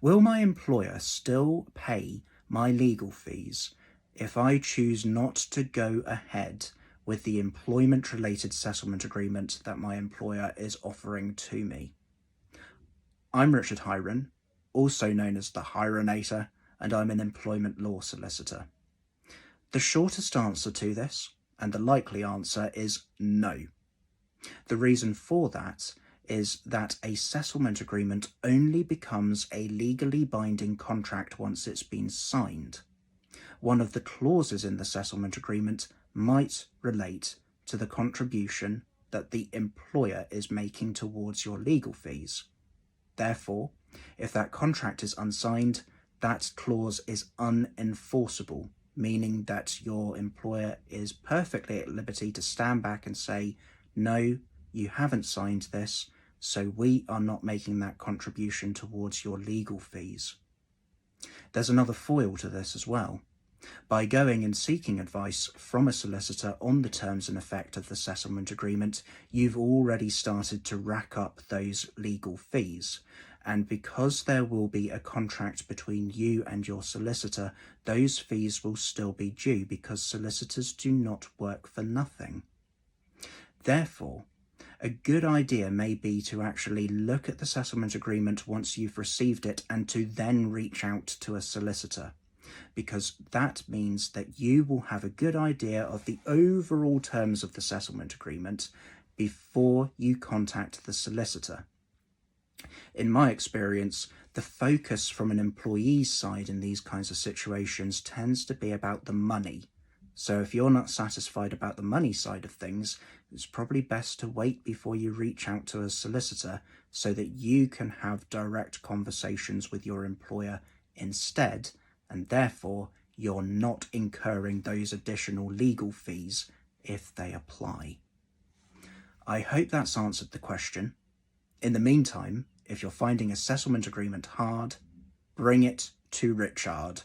Will my employer still pay my legal fees if I choose not to go ahead with the employment-related settlement agreement that my employer is offering to me? I'm Richard Hiron, also known as the Hironator, and I'm an employment law solicitor. The shortest answer to this, and the likely answer, is no. The reason for that is that a settlement agreement only becomes a legally binding contract once it's been signed. One of the clauses in the settlement agreement might relate to the contribution that the employer is making towards your legal fees. Therefore, if that contract is unsigned, that clause is unenforceable, meaning that your employer is perfectly at liberty to stand back and say, no, you haven't signed this, so we are not making that contribution towards your legal fees. There's another foil to this as well. By going and seeking advice from a solicitor on the terms and effect of the settlement agreement, you've already started to rack up those legal fees. And because there will be a contract between you and your solicitor, those fees will still be due because solicitors do not work for nothing. Therefore, a good idea may be to actually look at the settlement agreement once you've received it and to then reach out to a solicitor, because that means that you will have a good idea of the overall terms of the settlement agreement before you contact the solicitor. In my experience, the focus from an employee's side in these kinds of situations tends to be about the money. So if you're not satisfied about the money side of things, it's probably best to wait before you reach out to a solicitor so that you can have direct conversations with your employer instead, and therefore you're not incurring those additional legal fees if they apply. I hope that's answered the question. In the meantime, if you're finding a settlement agreement hard, bring it to Richard.